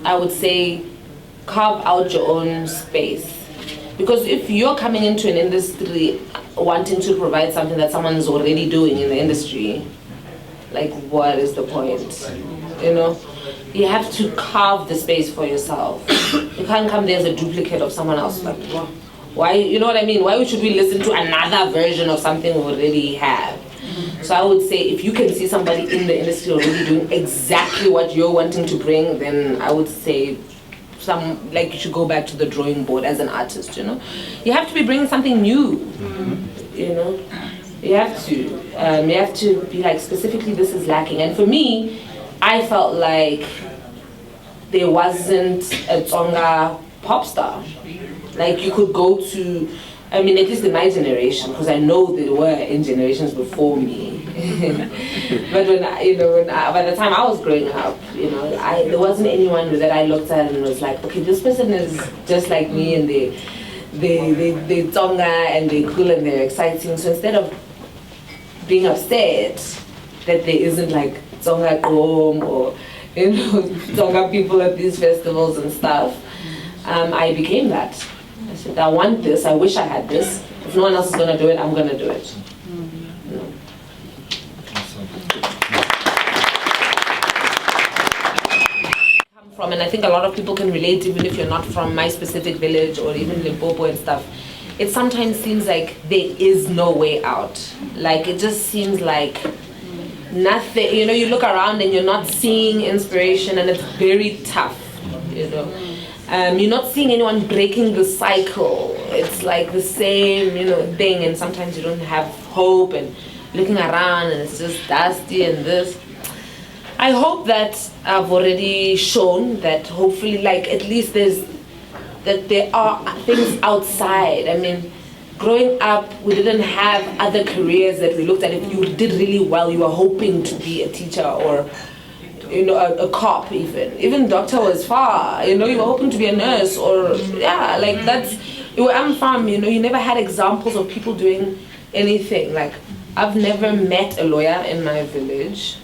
I would say carve out your own space. Because if you're coming into an industry wanting to provide something that someone is already doing in the industry, like what is the point? You know? You have to carve the space for yourself. You can't come there as a duplicate of someone else. Like, why, you know what I mean? Why should we listen to another version of something we already have? So I would say if you can see somebody in the industry already doing exactly what you're wanting to bring, then I would say you should go back to the drawing board as an artist, you know? You have to be bringing something new, you know? You have to be like, specifically this is lacking. And for me, I felt like there wasn't a Tsonga pop star. Like you could go to, I mean, at least in my generation, because I know there were in generations before me. But by the time I was growing up, you know, there wasn't anyone that I looked at and was like, okay, this person is just like me, and they Tsonga and they're cool and they're exciting. So instead of being upset that there isn't like Tsonga Gqom or, you know, Tsonga people at these festivals and stuff, I became that. I said, I want this, I wish I had this. If no one else is going to do it, I'm going to do it. You know. Come from, and I think a lot of people can relate, even if you're not from my specific village or even Limpopo and stuff. It sometimes seems like there is no way out. Like it just seems like nothing, you know, you look around and you're not seeing inspiration, and it's very tough, you know. You're not seeing anyone breaking the cycle. It's like the same, you know, thing, and sometimes you don't have hope, and looking around and it's just dusty and this. I hope that I've already shown that hopefully, like, at least there are things outside. I mean, growing up, we didn't have other careers that we looked at. If you did really well, you were hoping to be a teacher or, you know, a cop even. Even doctor was far, you know, you were hoping to be a nurse or, yeah, like that's, where I'm from, you know, you never had examples of people doing anything. Like, I've never met a lawyer in my village,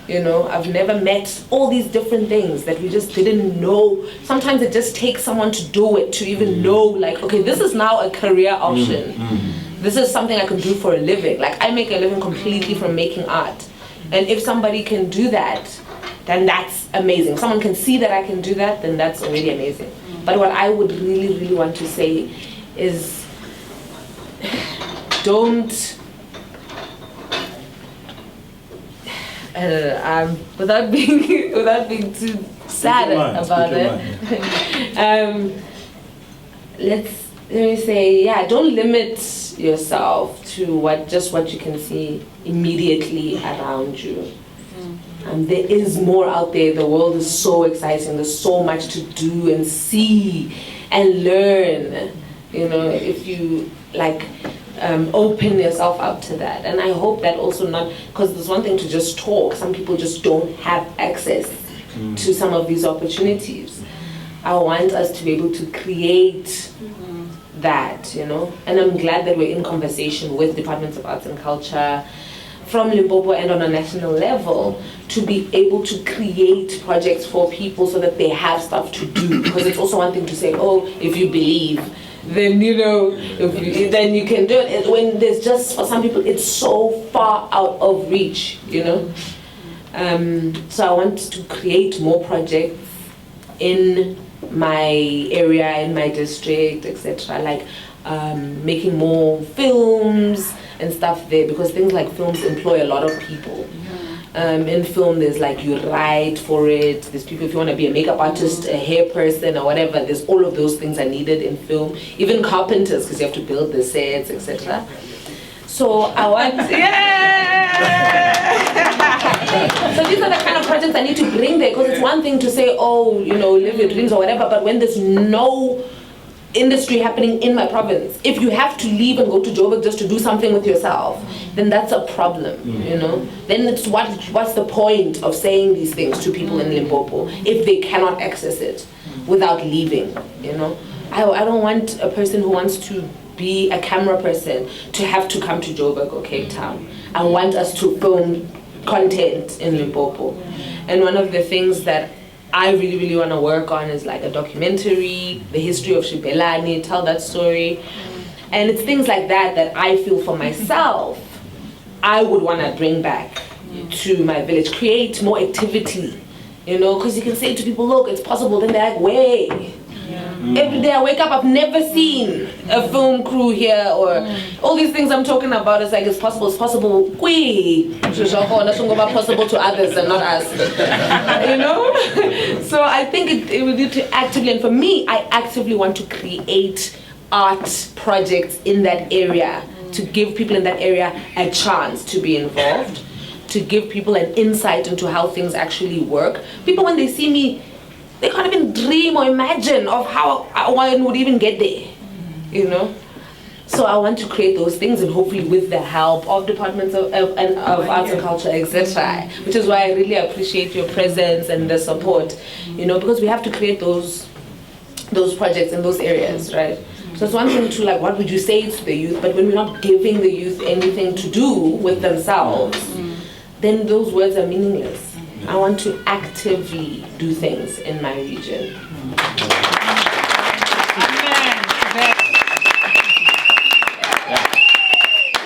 you know, I've never met all these different things that we just didn't know. Sometimes it just takes someone to do it, to even know, like, okay, this is now a career option. This is something I can do for a living. Like, I make a living completely from making art. And if somebody can do that, then that's amazing. If someone can see that I can do that, then that's already amazing. But what I would really, really want to say is don't, without being too sad about it, let me say, yeah, don't limit yourself to what you can see immediately around you. There is more out there. The world is so exciting. There's so much to do and see and learn, you know, if you like open yourself up to that. And I hope that also not, because there's one thing to just talk. Some people just don't have access to some of these opportunities. I want us to be able to create that, you know. And I'm glad that we're in conversation with Departments of Arts and Culture from Limpopo and on a national level to be able to create projects for people so that they have stuff to do. Because it's also one thing to say, oh, if you believe, then, you know, then you can do it. When there's just, for some people, it's so far out of reach, you know. So I want to create more projects in my area, in my district, etc. Like making more films and stuff there, because things like films employ a lot of people. In film, there's like, you write for it, there's people, if you want to be a makeup artist, a hair person or whatever, there's all of those things are needed in film. Even carpenters, because you have to build the sets, etc. So I want, so these are the kind of projects I need to bring there, because it's one thing to say, oh, you know, live your dreams or whatever, but when there's no industry happening in my province, if you have to leave and go to Joburg just to do something with yourself, then that's a problem, you know. Then it's what's the point of saying these things to people in Limpopo if they cannot access it without leaving, you know. I don't want a person who wants to be a camera person to have to come to Joburg or Cape Town. I want us to film content in Limpopo. And one of the things that I really, really want to work on is like a documentary, the history of Shibelani, tell that story. And it's things like that that I feel for myself, I would want to bring back to my village, create more activity, you know, because you can say to people, look, it's possible, then they're like, way. Every day I wake up, I've never seen a film crew here, or all these things I'm talking about. It's like, it's possible, possible to others and not us, you know. So I think it would need to actively, and for me, I actively want to create art projects in that area, to give people in that area a chance to be involved, to give people an insight into how things actually work. People, when they see me, they can't even dream or imagine of how one would even get there, you know. So I want to create those things, and hopefully with the help of departments of arts and culture, etc. Which is why I really appreciate your presence and the support, you know, because we have to create those projects in those areas, right? So it's one thing to like, what would you say to the youth? But when we're not giving the youth anything to do with themselves, then those words are meaningless. I want to actively do things in my region.